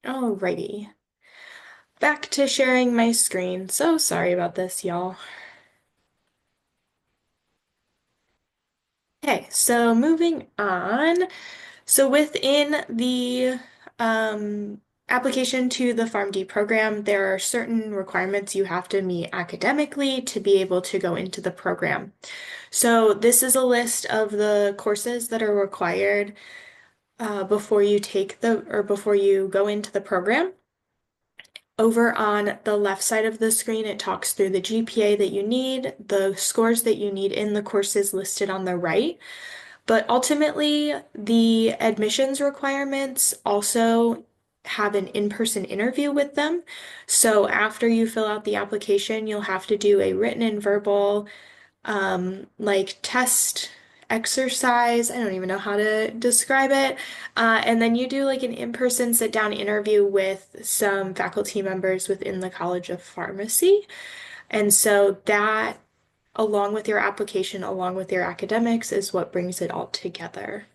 Alrighty, back to sharing my screen. So sorry about this, y'all. Okay, so moving on. So within the um, application to the PharmD program, there are certain requirements you have to meet academically to be able to go into the program. So this is a list of the courses that are required before you take or before you go into the program. Over on the left side of the screen, it talks through the GPA that you need, the scores that you need in the courses listed on the right. But ultimately, the admissions requirements also have an in-person interview with them. So after you fill out the application, you'll have to do a written and verbal like test exercise. I don't even know how to describe it. And then you do like an in-person sit-down interview with some faculty members within the College of Pharmacy. And so that, along with your application, along with your academics, is what brings it all together.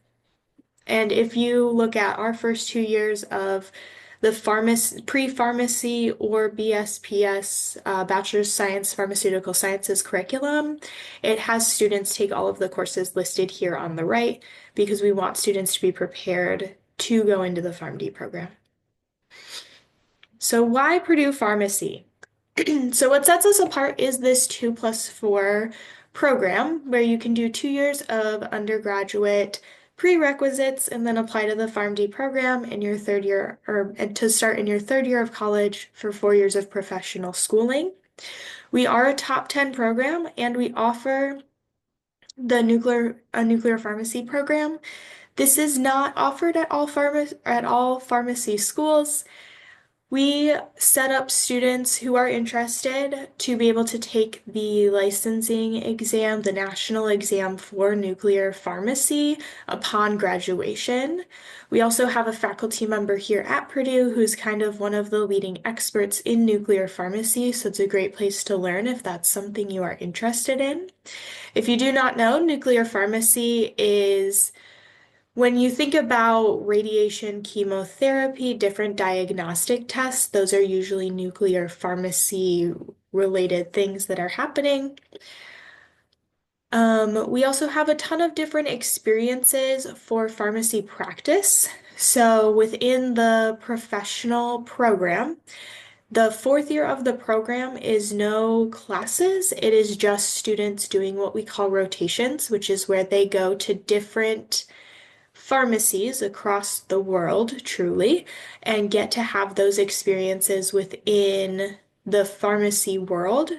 And if you look at our first 2 years of the pre-pharmacy or BSPS, Bachelor's of Science Pharmaceutical Sciences curriculum, it has students take all of the courses listed here on the right because we want students to be prepared to go into the PharmD program. So why Purdue Pharmacy? So what sets us apart is this 2+4 program where you can do 2 years of undergraduate prerequisites and then apply to the PharmD program in your third year or to start in your third year of college for 4 years of professional schooling. We are a top 10 program and we offer a nuclear pharmacy program. This is not offered at all pharmacy schools. We set up students who are interested to be able to take the licensing exam, the national exam for nuclear pharmacy upon graduation. We also have a faculty member here at Purdue who's kind of one of the leading experts in nuclear pharmacy, so it's a great place to learn if that's something you are interested in. If you do not know, nuclear pharmacy is when you think about radiation chemotherapy, different diagnostic tests, those are usually nuclear pharmacy related things that are happening. We also have a ton of different experiences for pharmacy practice. So within the professional program, the fourth year of the program is no classes. It is just students doing what we call rotations, which is where they go to different pharmacies across the world, truly, and get to have those experiences within the pharmacy world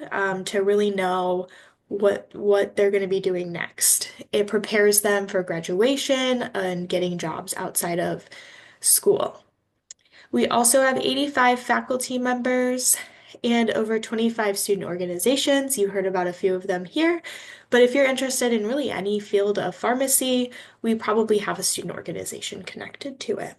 to really know what they're going to be doing next. It prepares them for graduation and getting jobs outside of school. We also have 85 faculty members and over 25 student organizations. You heard about a few of them here. But if you're interested in really any field of pharmacy, we probably have a student organization connected to it.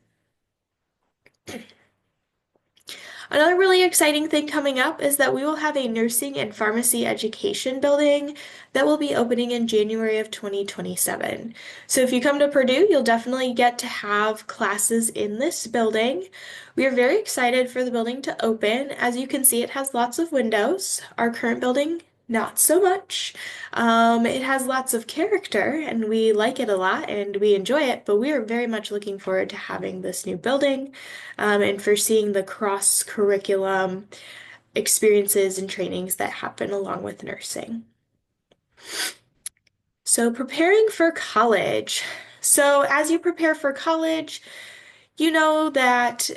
Another really exciting thing coming up is that we will have a nursing and pharmacy education building that will be opening in January of 2027. So if you come to Purdue, you'll definitely get to have classes in this building. We are very excited for the building to open. As you can see, it has lots of windows. Our current building, not so much. It has lots of character and we like it a lot and we enjoy it, but we are very much looking forward to having this new building and for seeing the cross-curriculum experiences and trainings that happen along with nursing. So preparing for college. So as you prepare for college, you know that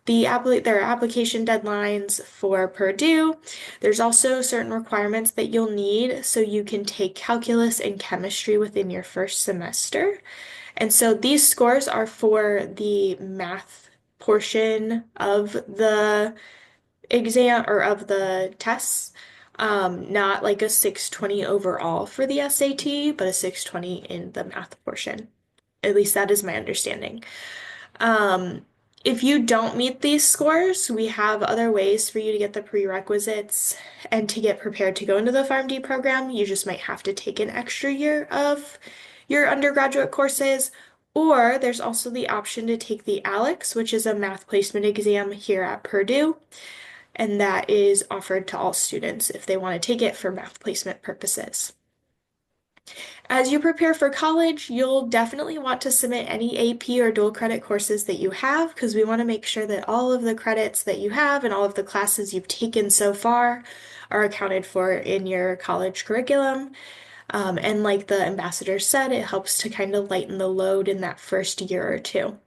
there are application deadlines for Purdue. There's also certain requirements that you'll need so you can take calculus and chemistry within your first semester. And so these scores are for the math portion of the exam or of the tests. Not like a 620 overall for the SAT, but a 620 in the math portion. At least that is my understanding. Um, if you don't meet these scores, we have other ways for you to get the prerequisites and to get prepared to go into the PharmD program. You just might have to take an extra year of your undergraduate courses, Or there's also the option to take the ALEX, which is a math placement exam here at Purdue, and that is offered to all students if they want to take it for math placement purposes. As you prepare for college, you'll definitely want to submit any AP or dual credit courses that you have because we want to make sure that all of the credits that you have and all of the classes you've taken so far are accounted for in your college curriculum. And like the ambassador said, it helps to kind of lighten the load in that first year or two.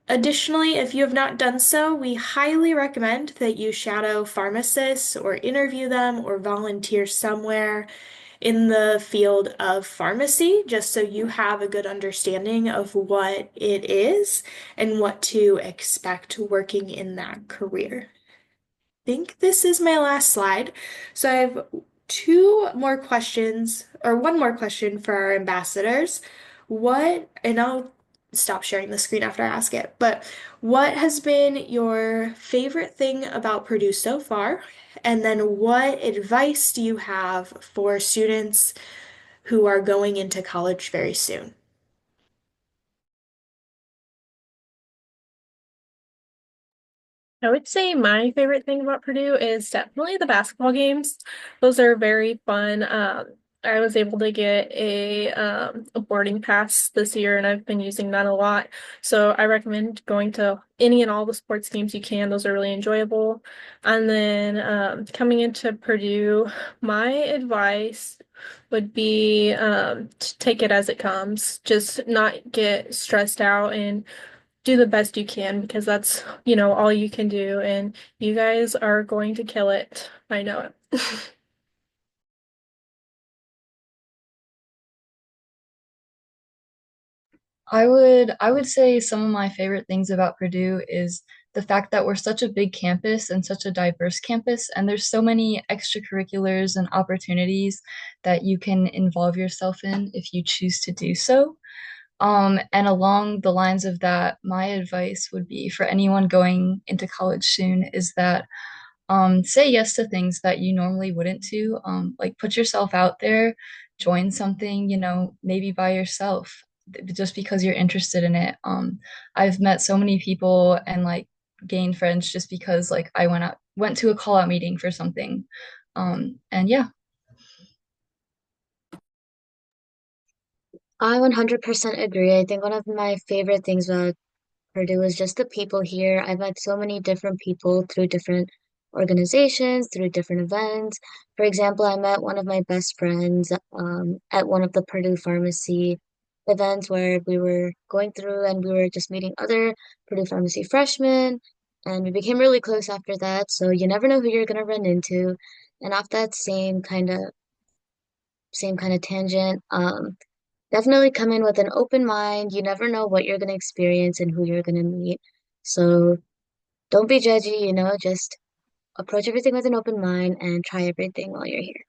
Additionally, if you have not done so, we highly recommend that you shadow pharmacists or interview them or volunteer somewhere in the field of pharmacy, just so you have a good understanding of what it is and what to expect working in that career. Think this is my last slide. So I have two more questions, or one more question for our ambassadors. And I'll stop sharing the screen after I ask it, but what has been your favorite thing about Purdue so far? And then what advice do you have for students who are going into college very soon? I would say my favorite thing about Purdue is definitely the basketball games. Those are very fun. I was able to get a boarding pass this year, and I've been using that a lot. So I recommend going to any and all the sports games you can. Those are really enjoyable. And then coming into Purdue, my advice would be to take it as it comes. Just not get stressed out and do the best you can because that's, all you can do. And you guys are going to kill it. I know it. I would say some of my favorite things about Purdue is the fact that we're such a big campus and such a diverse campus, and there's so many extracurriculars and opportunities that you can involve yourself in if you choose to do so. And along the lines of that, my advice would be for anyone going into college soon is that say yes to things that you normally wouldn't do. Like put yourself out there, join something, maybe by yourself, just because you're interested in it. I've met so many people and like gained friends just because like I went to a call out meeting for something. And yeah. I 100% agree. I think one of my favorite things about Purdue is just the people here. I've met so many different people through different organizations, through different events. For example, I met one of my best friends at one of the Purdue Pharmacy events where we were going through and we were just meeting other Purdue Pharmacy freshmen, and we became really close after that. So you never know who you're gonna run into. And off that same kind of tangent, definitely come in with an open mind. You never know what you're going to experience and who you're going to meet. So don't be judgy, just approach everything with an open mind and try everything while you're here.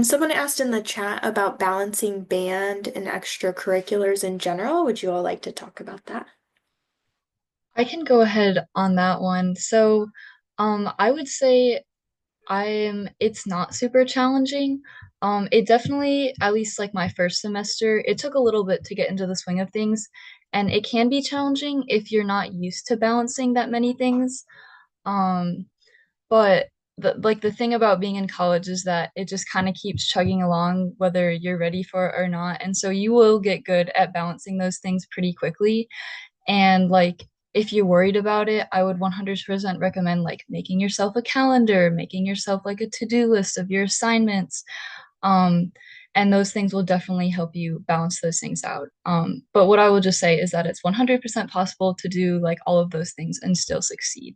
Someone asked in the chat about balancing band and extracurriculars in general. Would you all like to talk about that? I can go ahead on that one. So, I would say it's not super challenging. It definitely, at least like my first semester, it took a little bit to get into the swing of things, and it can be challenging if you're not used to balancing that many things. Um, but the thing about being in college is that it just kind of keeps chugging along whether you're ready for it or not. And so you will get good at balancing those things pretty quickly. And like, if you're worried about it, I would 100% recommend like making yourself a calendar, making yourself like a to-do list of your assignments. Um, and those things will definitely help you balance those things out. But what I will just say is that it's 100% possible to do like all of those things and still succeed.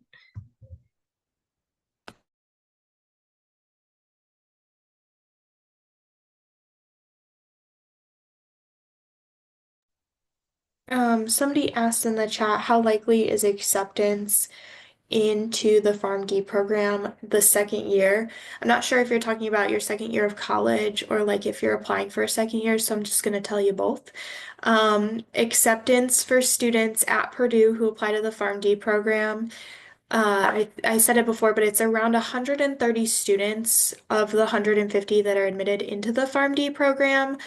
Somebody asked in the chat, how likely is acceptance into the PharmD program the second year. I'm not sure if you're talking about your second year of college or like if you're applying for a second year, so I'm just going to tell you both. Acceptance for students at Purdue who apply to the PharmD program. I said it before, but it's around 130 students of the 150 that are admitted into the PharmD program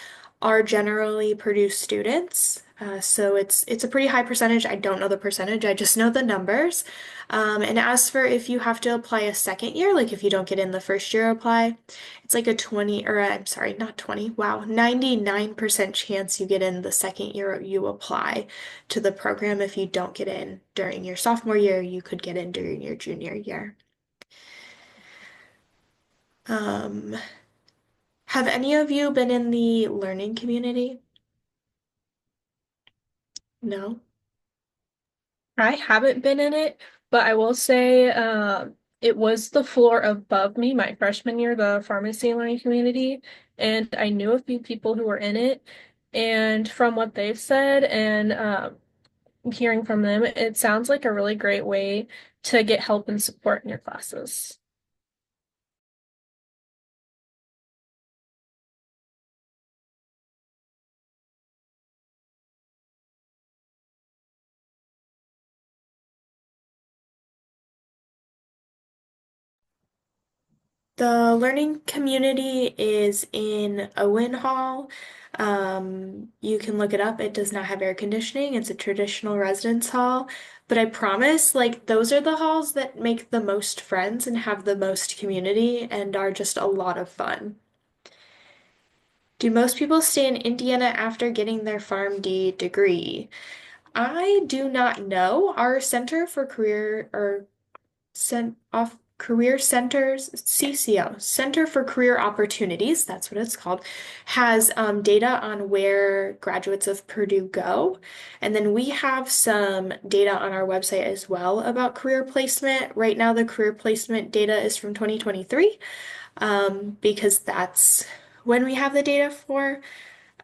are generally Purdue students. So it's a pretty high percentage. I don't know the percentage, I just know the numbers. And as for if you have to apply a second year, like if you don't get in the first year apply, it's like a 20, or I'm sorry, not 20, wow, 99% chance you get in the second year you apply to the program. If you don't get in during your sophomore year, you could get in during your junior year. Um, have any of you been in the learning community? No? I haven't been in it, but I will say it was the floor above me my freshman year, the pharmacy and learning community, and I knew a few people who were in it. And from what they've said and hearing from them, it sounds like a really great way to get help and support in your classes. The learning community is in Owen Hall. You can look it up. It does not have air conditioning. It's a traditional residence hall. But I promise, like, those are the halls that make the most friends and have the most community and are just a lot of fun. Do most people stay in Indiana after getting their PharmD degree? I do not know. Our Center for Career or Cent off Career Centers, CCO, Center for Career Opportunities, that's what it's called, has data on where graduates of Purdue go. And then we have some data on our website as well about career placement. Right now, the career placement data is from 2023, because that's when we have the data for.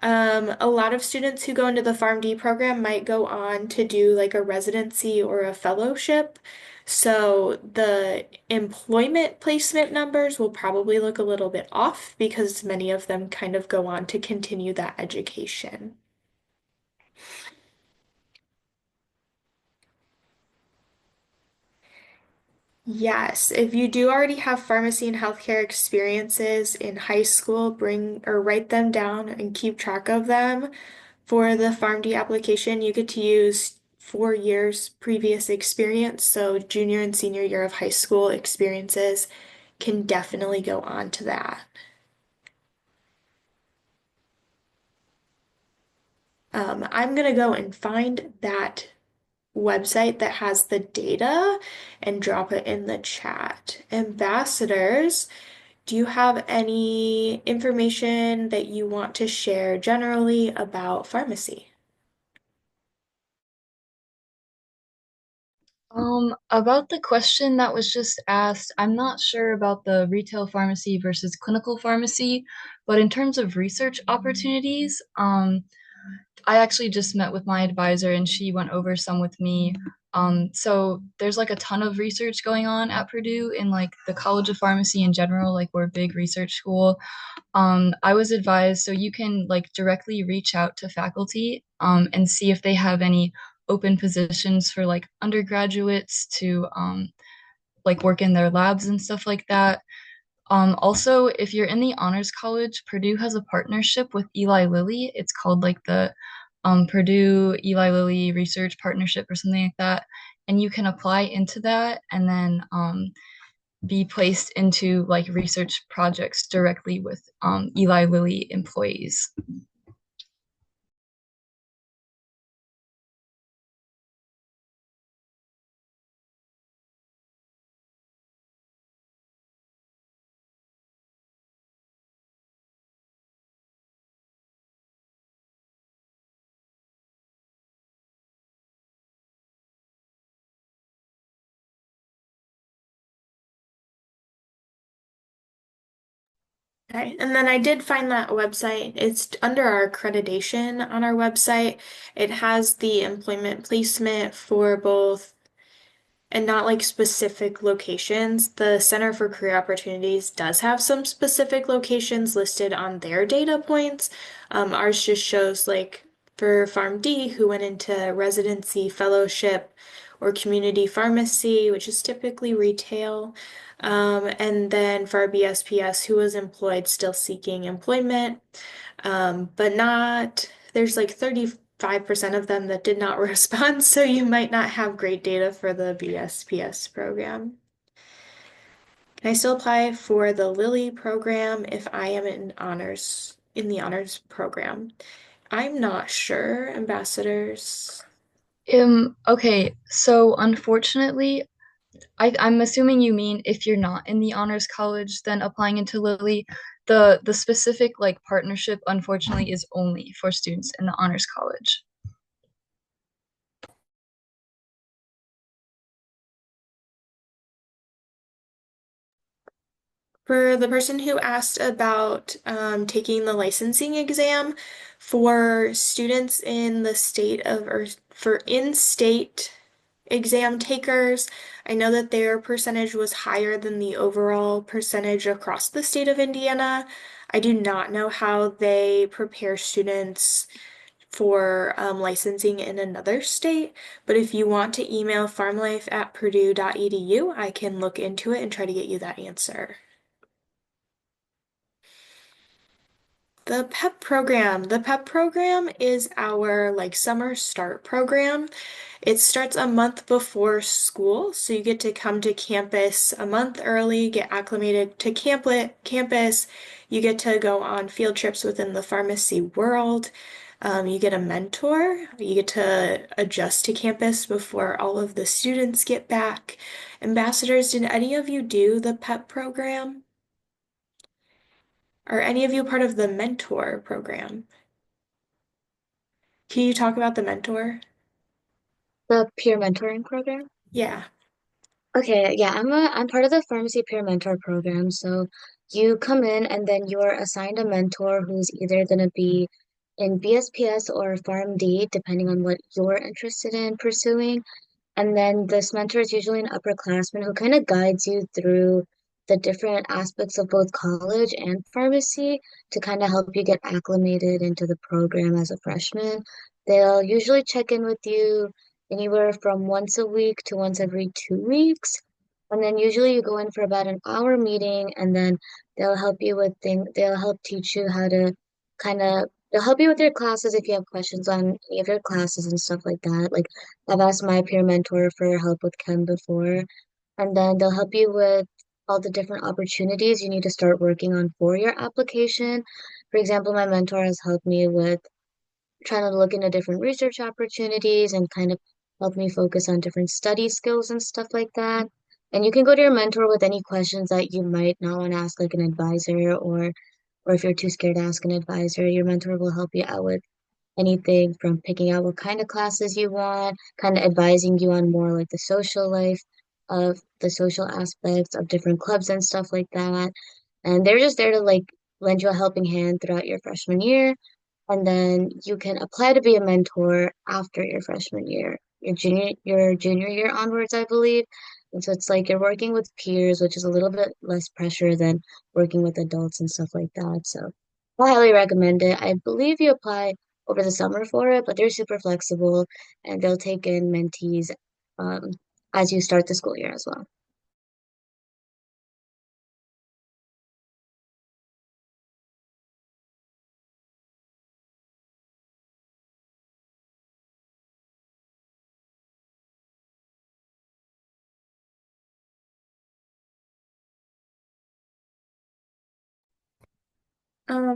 A lot of students who go into the PharmD program might go on to do like a residency or a fellowship. So the employment placement numbers will probably look a little bit off because many of them kind of go on to continue that education. Yes, if you do already have pharmacy and healthcare experiences in high school, bring or write them down and keep track of them. For the PharmD application, you get to use 4 years previous experience, so junior and senior year of high school experiences can definitely go on to that. I'm gonna go and find that website that has the data and drop it in the chat. Ambassadors, do you have any information that you want to share generally about pharmacy? About the question that was just asked, I'm not sure about the retail pharmacy versus clinical pharmacy, but in terms of research opportunities, I actually just met with my advisor and she went over some with me. So there's like a ton of research going on at Purdue in like the College of Pharmacy in general, like we're a big research school. I was advised so you can like directly reach out to faculty and see if they have any open positions for like undergraduates to like work in their labs and stuff like that. Also, if you're in the Honors College, Purdue has a partnership with Eli Lilly. It's called like the Purdue Eli Lilly Research Partnership or something like that. And you can apply into that and then be placed into like research projects directly with Eli Lilly employees. Okay, and then I did find that website. It's under our accreditation on our website. It has the employment placement for both and not like specific locations. The Center for Career Opportunities does have some specific locations listed on their data points. Ours just shows like for PharmD, who went into residency, fellowship, or community pharmacy, which is typically retail. And then for our BSPS, who was employed, still seeking employment, but not, there's like 35% of them that did not respond, so you might not have great data for the BSPS program. Can I still apply for the Lilly program if I am in the honors program? I'm not sure, ambassadors. Okay, so unfortunately, I'm assuming you mean if you're not in the honors college, then applying into Lilly, the specific like partnership unfortunately is only for students in the honors college. For the person who asked about taking the licensing exam for students in the state of, or for in-state exam takers, I know that their percentage was higher than the overall percentage across the state of Indiana. I do not know how they prepare students for licensing in another state, but if you want to email farmlife@purdue.edu, I can look into it and try to get you that answer. The PEP program. The PEP program is our like summer start program. It starts a month before school, so you get to come to campus a month early, get acclimated to campus. You get to go on field trips within the pharmacy world. You get a mentor. You get to adjust to campus before all of the students get back. Ambassadors, did any of you do the PEP program? Are any of you part of the mentor program? Can you talk about the mentor? The peer mentoring program. Yeah. Okay, yeah, I'm part of the pharmacy peer mentor program. So you come in and then you're assigned a mentor who's either going to be in BSPS or PharmD, depending on what you're interested in pursuing. And then this mentor is usually an upperclassman who kind of guides you through the different aspects of both college and pharmacy to kind of help you get acclimated into the program as a freshman. They'll usually check in with you anywhere from once a week to once every 2 weeks. And then usually you go in for about an hour meeting and then they'll help teach you how to kind of, they'll help you with your classes if you have questions on any of your classes and stuff like that. Like I've asked my peer mentor for help with Chem before, and then they'll help you with all the different opportunities you need to start working on for your application. For example, my mentor has helped me with trying to look into different research opportunities and kind of help me focus on different study skills and stuff like that. And you can go to your mentor with any questions that you might not want to ask like an advisor or if you're too scared to ask an advisor, your mentor will help you out with anything from picking out what kind of classes you want, kind of advising you on more like the social life of the social aspects of different clubs and stuff like that. And they're just there to like lend you a helping hand throughout your freshman year. And then you can apply to be a mentor after your freshman year, your junior year onwards, I believe. And so it's like you're working with peers, which is a little bit less pressure than working with adults and stuff like that. So I highly recommend it. I believe you apply over the summer for it, but they're super flexible and they'll take in mentees um, as you start the school year as well.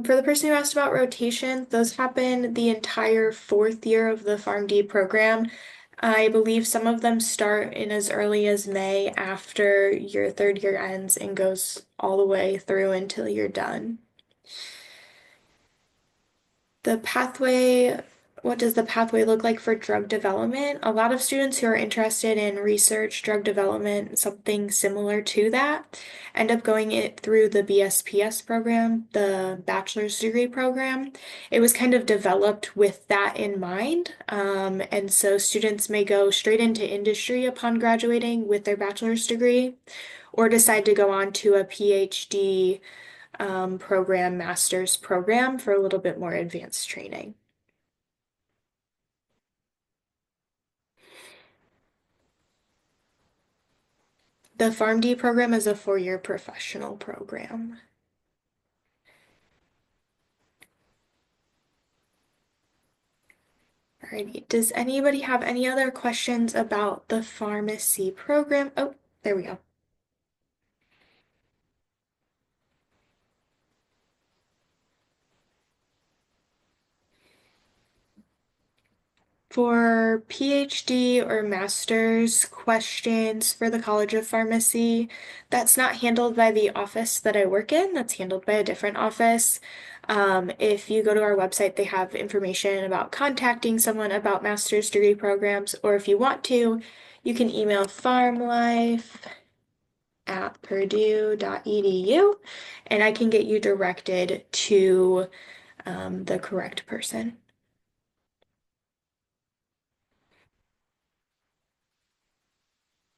For the person who asked about rotation, those happen the entire fourth year of the PharmD program. I believe some of them start in as early as May after your third year ends and goes all the way through until you're done. The pathway what does the pathway look like for drug development? A lot of students who are interested in research, drug development, something similar to that, end up going it through the BSPS program, the bachelor's degree program. It was kind of developed with that in mind. And so students may go straight into industry upon graduating with their bachelor's degree, or decide to go on to a PhD program, master's program for a little bit more advanced training. The PharmD program is a four-year professional program. Alrighty, does anybody have any other questions about the pharmacy program? Oh, there we go. For PhD or master's questions for the College of Pharmacy, that's not handled by the office that I work in, that's handled by a different office. If you go to our website, they have information about contacting someone about master's degree programs, or if you want to, you can email farmlife@purdue.edu and I can get you directed to the correct person.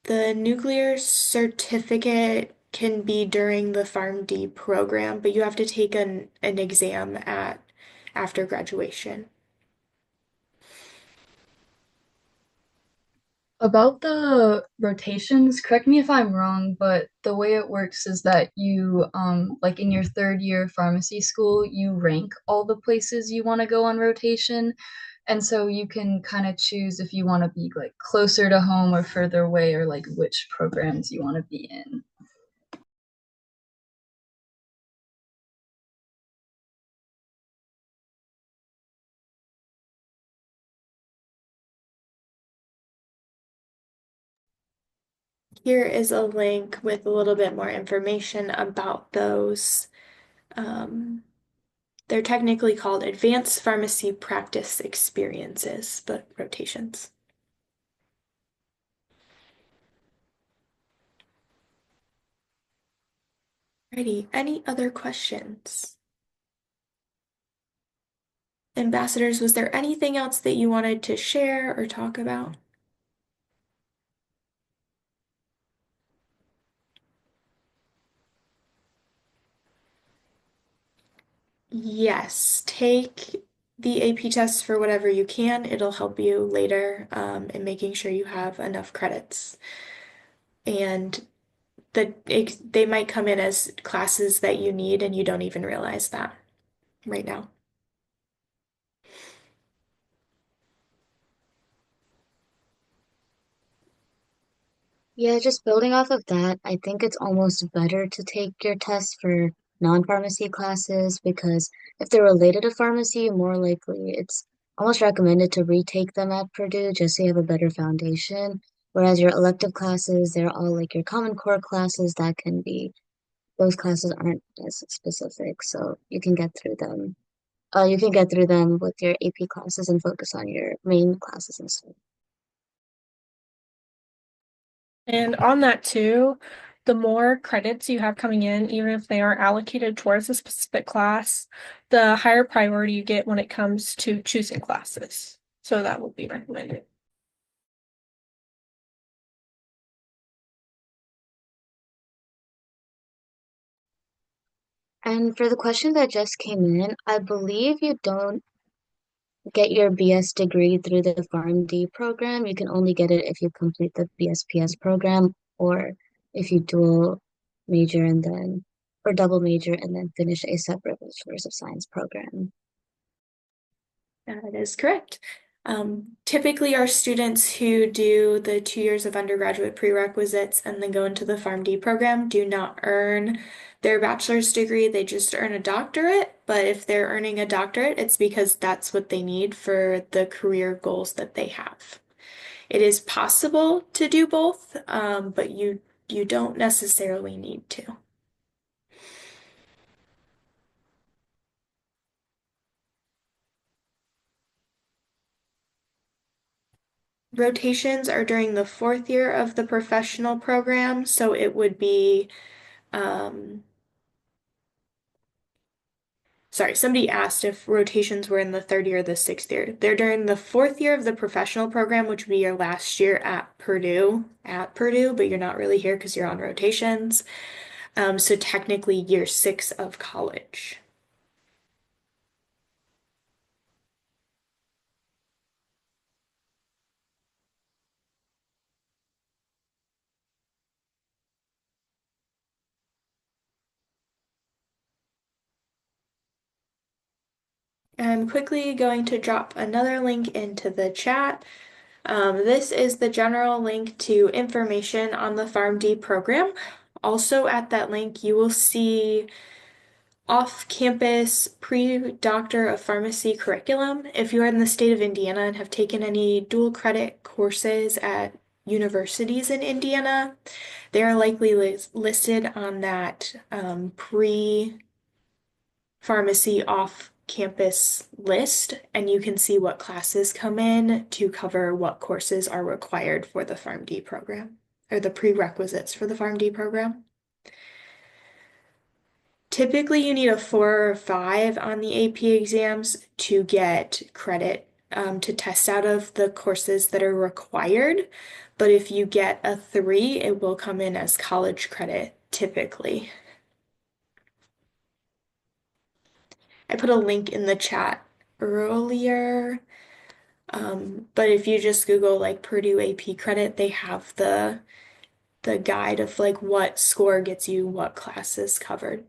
The nuclear certificate can be during the PharmD program, but you have to take an exam at after graduation. About the rotations, correct me if I'm wrong, but the way it works is that you, like in your third year pharmacy school, you rank all the places you want to go on rotation. And so you can kind of choose if you want to be like closer to home or further away, or like which programs you want to be in. Here is a link with a little bit more information about those. Um, they're technically called Advanced Pharmacy Practice Experiences, but rotations. Alrighty, any other questions? Ambassadors, was there anything else that you wanted to share or talk about? Yes, take the AP test for whatever you can. It'll help you later in making sure you have enough credits. And they might come in as classes that you need and you don't even realize that right now. Yeah, just building off of that, I think it's almost better to take your tests for non-pharmacy classes because if they're related to pharmacy, more likely it's almost recommended to retake them at Purdue just so you have a better foundation. Whereas your elective classes, they're all like your Common Core classes that can be, those classes aren't as specific, so you can get through them. You can get through them with your AP classes and focus on your main classes instead. And on that too, the more credits you have coming in, even if they are allocated towards a specific class, the higher priority you get when it comes to choosing classes. So that would be recommended. And for the question that just came in, I believe you don't get your BS degree through the PharmD program. You can only get it if you complete the BSPS program or if you dual major and then, or double major and then finish a separate Bachelor's of Science program. That is correct. Typically, our students who do the 2 years of undergraduate prerequisites and then go into the PharmD program do not earn their bachelor's degree. They just earn a doctorate. But if they're earning a doctorate, it's because that's what they need for the career goals that they have. It is possible to do both, but you don't necessarily need to. Rotations are during the fourth year of the professional program, so it would be, um, sorry, somebody asked if rotations were in the third year or the sixth year. They're during the fourth year of the professional program, which would be your last year at Purdue, but you're not really here because you're on rotations. So technically year six of college. I'm quickly going to drop another link into the chat. This is the general link to information on the PharmD program. Also at that link, you will see off-campus pre-Doctor of Pharmacy curriculum. If you are in the state of Indiana and have taken any dual credit courses at universities in Indiana, they are likely listed on that pre-pharmacy off-campus list, and you can see what classes come in to cover what courses are required for the PharmD program, or the prerequisites for the PharmD program. Typically, you need a 4 or 5 on the AP exams to get credit to test out of the courses that are required. But if you get a 3, it will come in as college credit typically. I put a link in the chat earlier, but if you just Google like Purdue AP credit, they have the guide of like what score gets you what classes covered.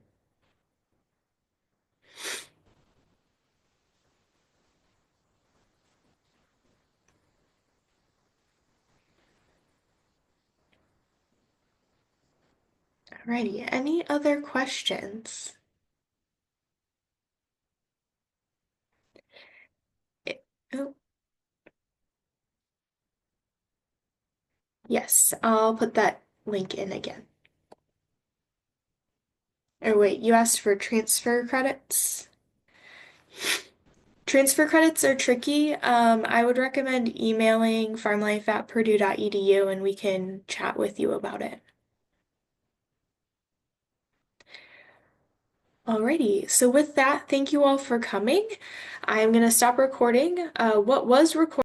Alrighty, any other questions? Oh, yes, I'll put that link in again. Or wait, you asked for transfer credits? Transfer credits are tricky. I would recommend emailing farmlife@purdue.edu and we can chat with you about it. Alrighty, so with that, thank you all for coming. I'm going to stop recording. What was recorded